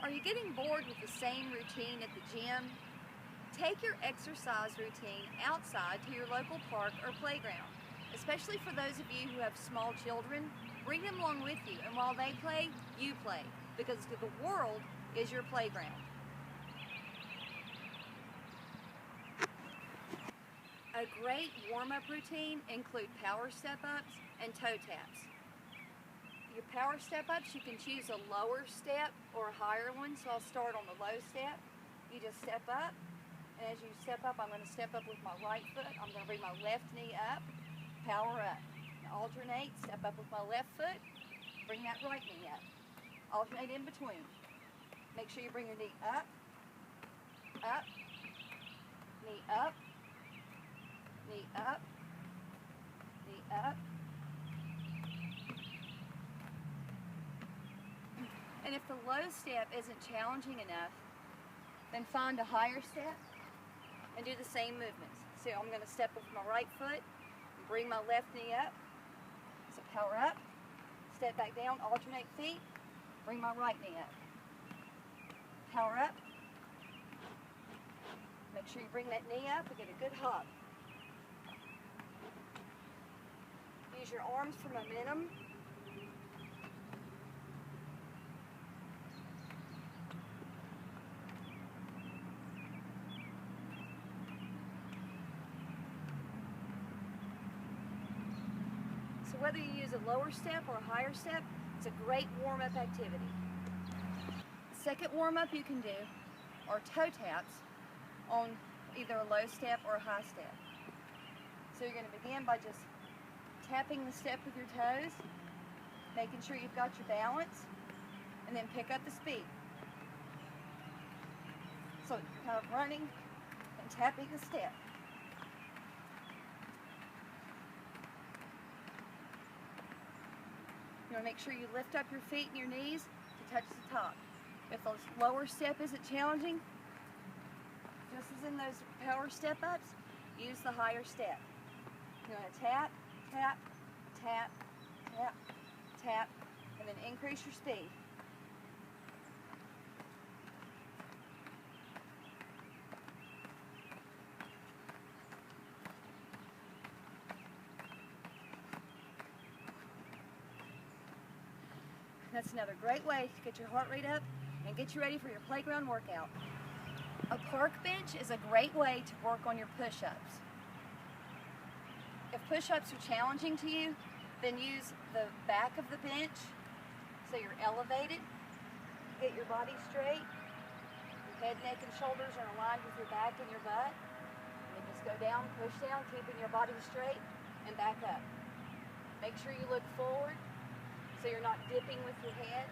Are you getting bored with the same routine at the gym? Take your exercise routine outside to your local park or playground. Especially for those of you who have small children, bring them along with you, and while they play, you play, because the world is your playground. A great warm-up routine includes power step-ups and toe taps. Your power step-ups, you can choose a lower step or a higher one, so I'll start on the low step. You just step up, and as you step up, I'm going to step up with my right foot. I'm going to bring my left knee up, power up. Alternate, step up with my left foot, bring that right knee up. Alternate in between. Make sure you bring your knee up, up, knee up, knee up, knee up. And if the low step isn't challenging enough, then find a higher step and do the same movements. So I'm going to step with my right foot and bring my left knee up. So power up, step back down, alternate feet, bring my right knee up. Power up. Make sure you bring that knee up and get a good hop. Use your arms for momentum. So whether you use a lower step or a higher step, it's a great warm-up activity. The second warm-up you can do are toe taps on either a low step or a high step. So you're going to begin by just tapping the step with your toes, making sure you've got your balance, and then pick up the speed. So kind of running and tapping the step. You want to make sure you lift up your feet and your knees to touch the top. If the lower step isn't challenging, just as in those power step-ups, use the higher step. You're going to tap, tap, tap, tap, tap, and then increase your speed. That's another great way to get your heart rate up and get you ready for your playground workout. A park bench is a great way to work on your push-ups. If push-ups are challenging to you, then use the back of the bench so you're elevated. Get your body straight. Your head, neck, and shoulders are aligned with your back and your butt. And then just go down, push down, keeping your body straight, and back up. Make sure you look forward so you're not dipping with your head.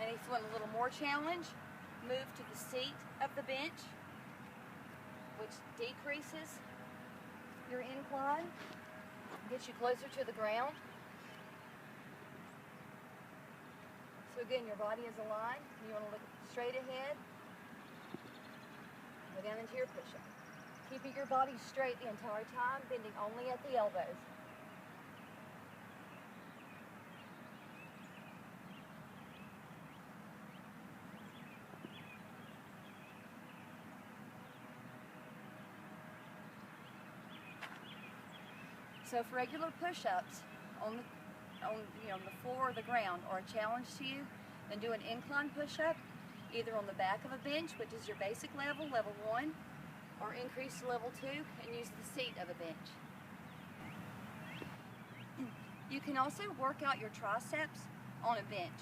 And if you want a little more challenge, move to the seat of the bench, which decreases your incline, gets you closer to the ground. So again, your body is aligned. You want to look straight ahead. Go down into your push-up. Keeping your body straight the entire time, bending only at the elbows. So if regular push-ups on the floor or the ground are a challenge to you, then do an incline push-up either on the back of a bench, which is your basic level, level 1, or increase to level 2 and use the seat of a bench. You can also work out your triceps on a bench.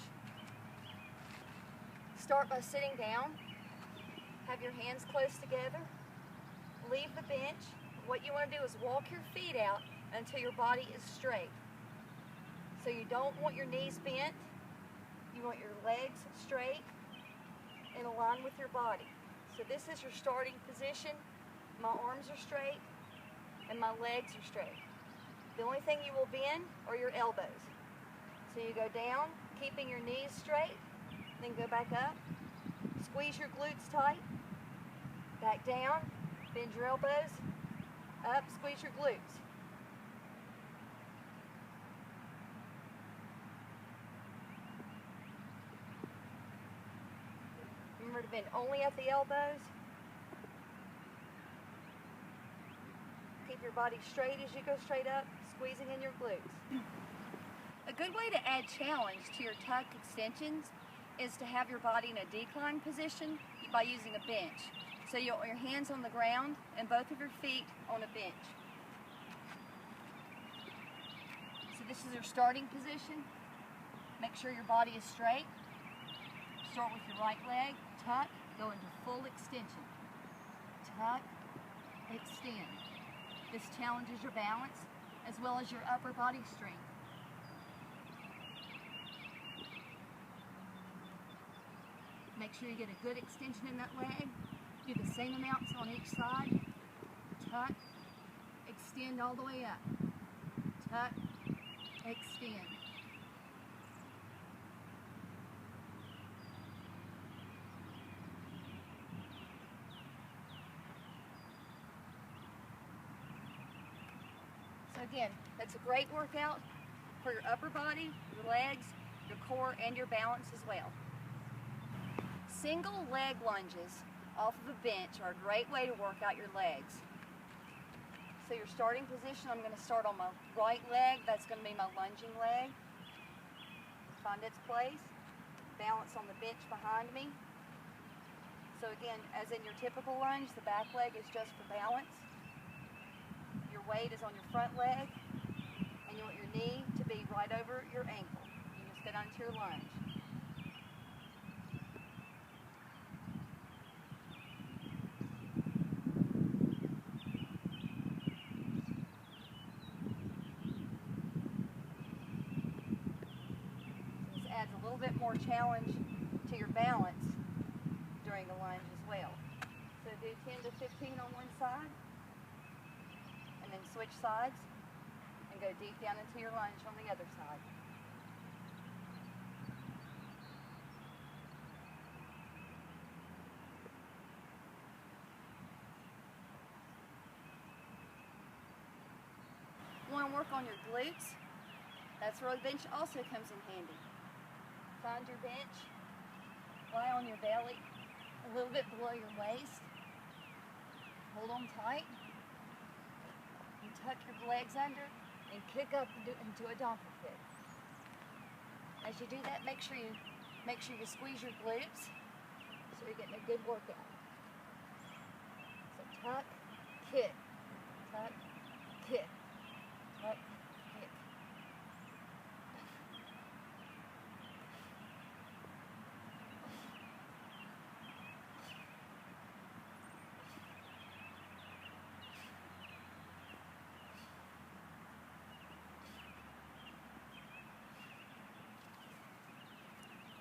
Start by sitting down, have your hands close together, leave the bench. What you want to do is walk your feet out until your body is straight. So you don't want your knees bent, you want your legs straight and aligned with your body. So this is your starting position. My arms are straight and my legs are straight. The only thing you will bend are your elbows. So you go down, keeping your knees straight, then go back up, Squeeze your glutes tight. Back down, bend your elbows. Up, squeeze your glutes. Remember to bend only at the elbows. Keep your body straight as you go straight up, squeezing in your glutes. A good way to add challenge to your tuck extensions is to have your body in a decline position by using a bench. So you want your hands on the ground and both of your feet on a bench. So this is your starting position. Make sure your body is straight. Start with your right leg, tuck, go into full extension. Tuck, extend. This challenges your balance as well as your upper body strength. Make sure you get a good extension in that leg. Do the same amounts on each side. Tuck, extend all the way up. Tuck, extend. So again, that's a great workout for your upper body, your legs, your core, and your balance as well. Single leg lunges off of a bench are a great way to work out your legs. So your starting position, I'm going to start on my right leg. That's going to be my lunging leg. Find its place. Balance on the bench behind me. So again, as in your typical lunge, the back leg is just for balance. Your weight is on your front leg, and you want your knee to be right over your ankle. You just go down to your lunge. This adds a little bit more challenge to your balance during the lunge as well. So do 10 to 15 on one side, and then switch sides and go deep down into your lunge on the other side. You want to work on your glutes? That's where the bench also comes in handy. Find your bench, lie on your belly, a little bit below your waist. Hold on tight. And tuck your legs under and kick up into a donkey kick. As you do that, make sure you squeeze your glutes so you're getting a good workout. So tuck, kick, tuck, kick, tuck, kick.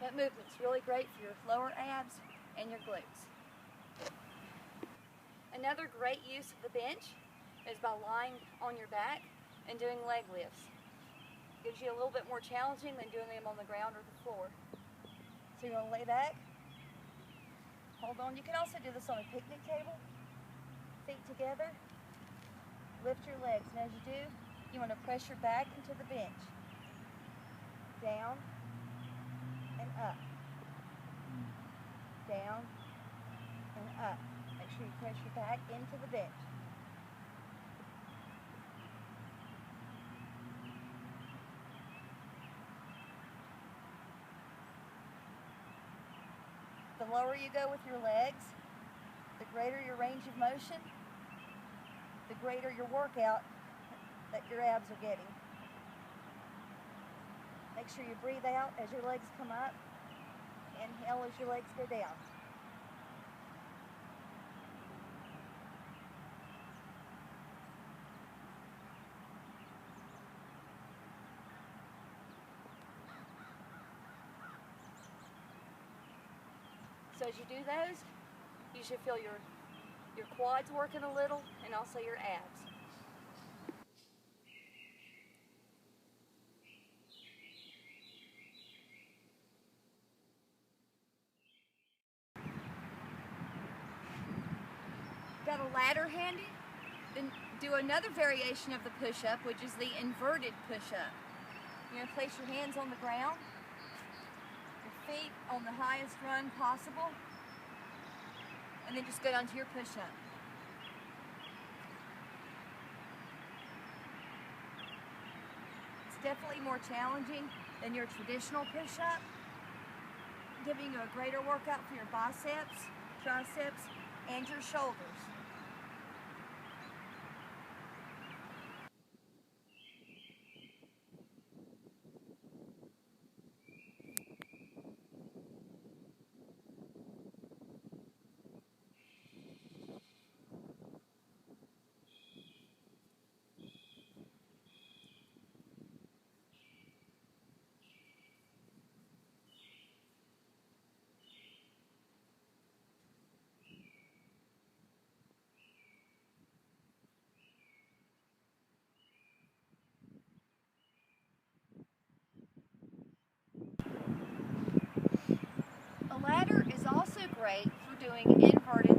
That movement's really great for your lower abs and your glutes. Another great use of the bench is by lying on your back and doing leg lifts. Gives you a little bit more challenging than doing them on the ground or the floor. So you're going to lay back, hold on. You can also do this on a picnic table. Feet together, lift your legs, and as you do, you want to press your back into the bench. Down and up. Down and up. Make sure you press your back into the bench. The lower you go with your legs, the greater your range of motion, the greater your workout that your abs are getting. Make sure you breathe out as your legs come up. Inhale as your legs go down. So as you do those, you should feel your quads working a little and also your abs. a ladder handy, then do another variation of the push-up, which is the inverted push-up. You're gonna place your hands on the ground, your feet on the highest rung possible, and then just go down to your push-up. It's definitely more challenging than your traditional push-up, giving you a greater workout for your biceps, triceps, and your shoulders. A ladder is also great for doing inverted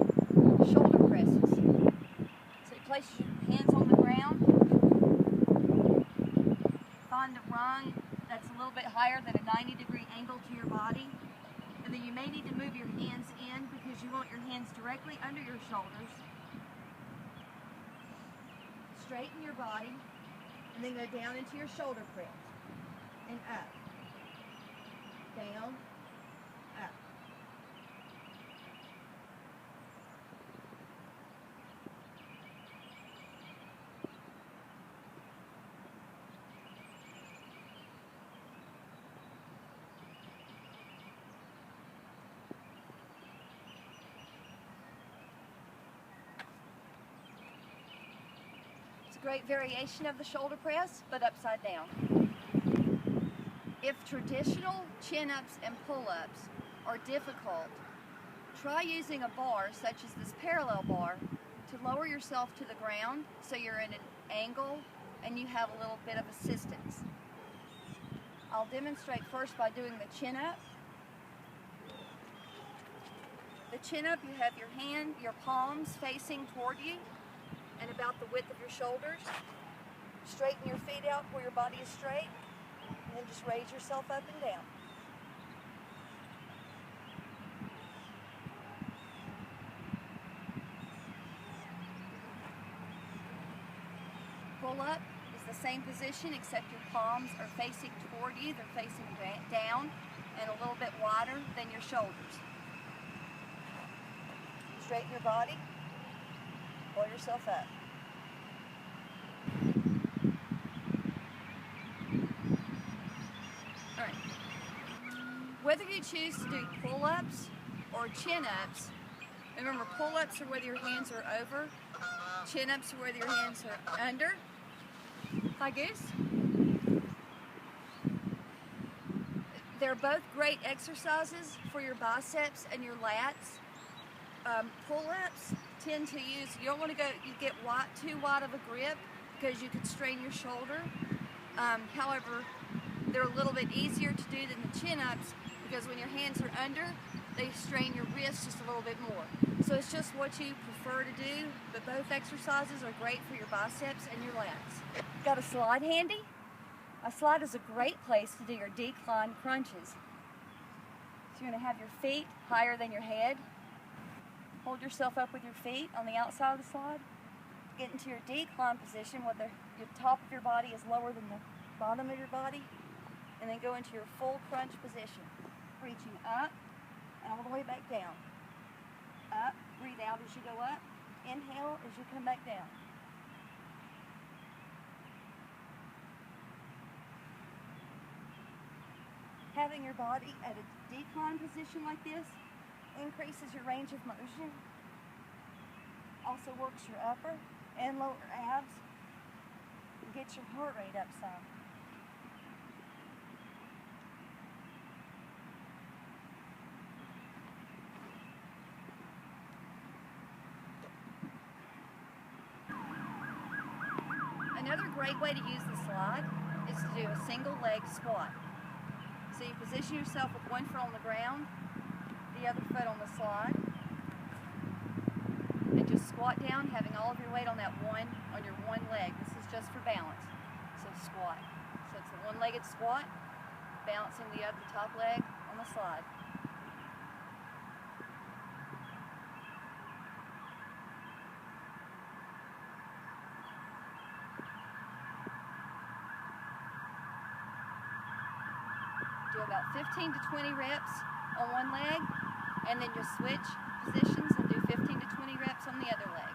shoulder presses. So you place your hands on the ground, find a rung that's a little bit higher than a 90-degree angle to your body, and then you may need to move your hands in because you want your hands directly under your shoulders. Straighten your body, and then go down into your shoulder press, and up, down, up. Great variation of the shoulder press, but upside down. If traditional chin-ups and pull-ups are difficult, try using a bar such as this parallel bar to lower yourself to the ground so you're in an angle and you have a little bit of assistance. I'll demonstrate first by doing the chin-up. The chin-up, you have your palms facing toward you and about the width of your shoulders. Straighten your feet out where your body is straight, and then just raise yourself up and down. Pull up is the same position except your palms are facing toward you, they're facing down and a little bit wider than your shoulders. Straighten your body. Pull yourself up. All right. Whether you choose to do pull-ups or chin-ups, remember pull-ups are whether your hands are over, chin-ups are whether your hands are under. Hi, Goose. They're both great exercises for your biceps and your lats. Pull-ups tend to use, you don't want to get too wide of a grip because you could strain your shoulder. However, they're a little bit easier to do than the chin-ups because when your hands are under, they strain your wrists just a little bit more. So it's just what you prefer to do, but both exercises are great for your biceps and your lats. Got a slide handy? A slide is a great place to do your decline crunches. So you're going to have your feet higher than your head. Hold yourself up with your feet on the outside of the slide. Get into your decline position where the top of your body is lower than the bottom of your body. And then go into your full crunch position. Reaching up and all the way back down. Up, breathe out as you go up. Inhale as you come back down. Having your body at a decline position like this increases your range of motion, also works your upper and lower abs, and gets your heart rate up some. Another great way to use the slide is to do a single leg squat. So you position yourself with one foot on the ground, the other foot on the slide, and then just squat down, having all of your weight on your one leg. This is just for balance. So squat. So it's a one-legged squat, balancing the top leg on the slide. Do about 15 to 20 reps on one leg, and then just switch positions and do 15 to 20 reps on the other leg.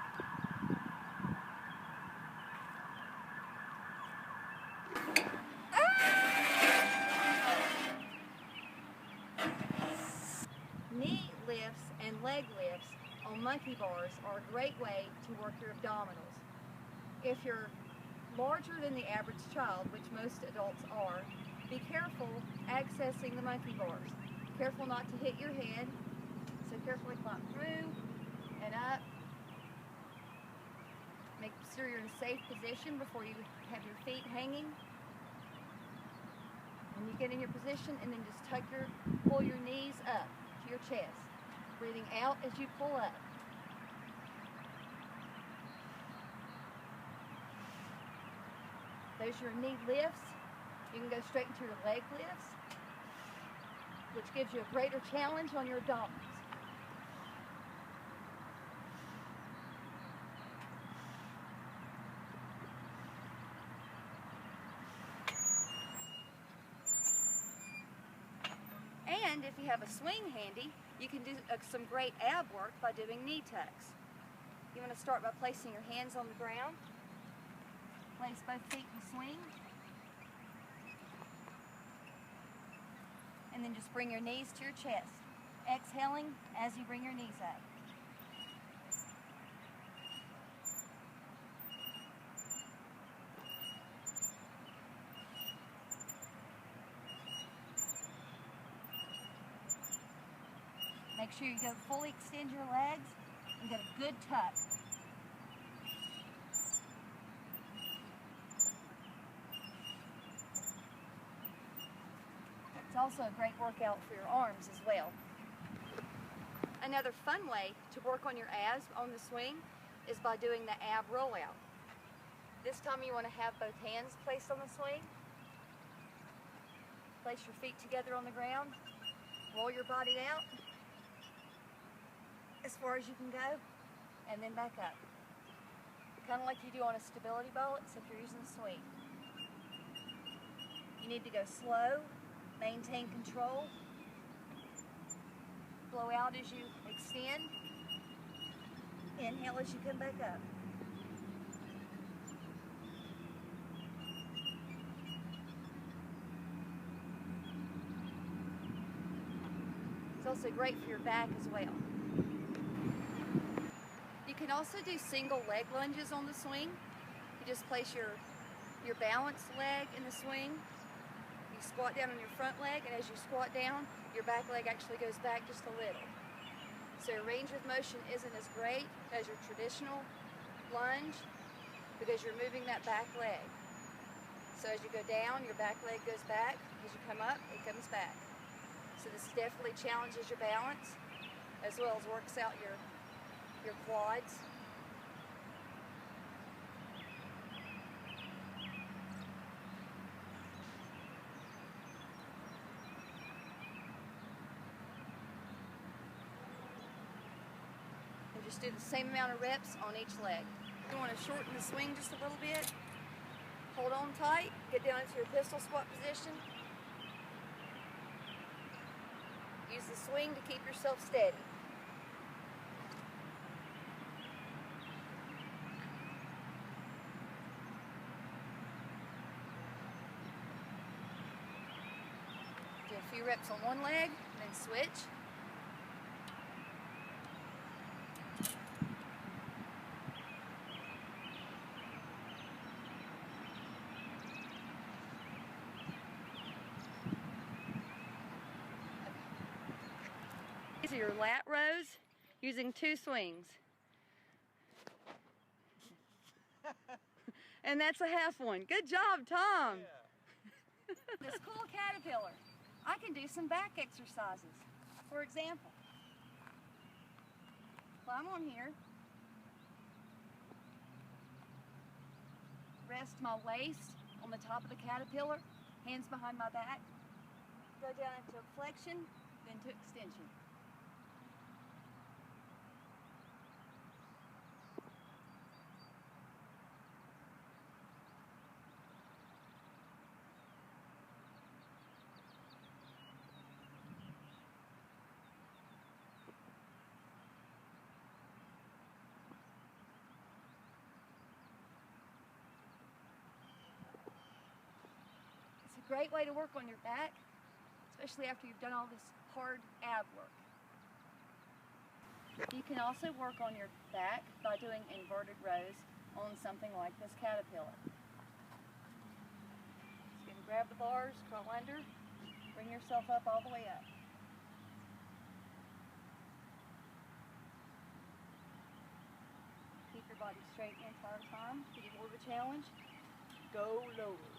Knee lifts and leg lifts on monkey bars are a great way to work your abdominals. If you're larger than the average child, which most adults are, be careful accessing the monkey bars. Careful not to hit your head. So carefully climb through and up. Make sure you're in a safe position before you have your feet hanging. And you get in your position and then just pull your knees up to your chest. Breathing out as you pull up. Those are your knee lifts. You can go straight into your leg lifts, which gives you a greater challenge on your abdominals. And if you have a swing handy, you can do some great ab work by doing knee tucks. You want to start by placing your hands on the ground. Place both feet in the swing. And then just bring your knees to your chest, exhaling as you bring your knees up. Make sure you fully extend your legs and get a good tuck. It's also a great workout for your arms as well. Another fun way to work on your abs on the swing is by doing the ab rollout. This time you want to have both hands placed on the swing. Place your feet together on the ground. Roll your body out as far as you can go, and then back up. Kind of like you do on a stability ball, except you're using the swing. You need to go slow. Maintain control. Blow out as you extend. Inhale as you come back up. It's also great for your back as well. You can also do single leg lunges on the swing. You just place your balanced leg in the swing. You squat down on your front leg, and as you squat down, your back leg actually goes back just a little. So your range of motion isn't as great as your traditional lunge because you're moving that back leg. So as you go down, your back leg goes back. As you come up, it comes back. So this definitely challenges your balance as well as works out your quads. Just do the same amount of reps on each leg. You want to shorten the swing just a little bit. Hold on tight. Get down into your pistol squat position. Use the swing to keep yourself steady. Do a few reps on one leg, and then switch. These are your lat rows using 2 swings. And that's a half one. Good job, Tom. Yeah. This cool caterpillar. I can do some back exercises. For example, climb on here, rest my waist on the top of the caterpillar, hands behind my back, go down into flexion, then to extension. It's a great way to work on your back, especially after you've done all this hard ab work. You can also work on your back by doing inverted rows on something like this caterpillar. So you can grab the bars, crawl under, bring yourself up all the way up. Keep your body straight the entire time. To get more of a challenge, go lower.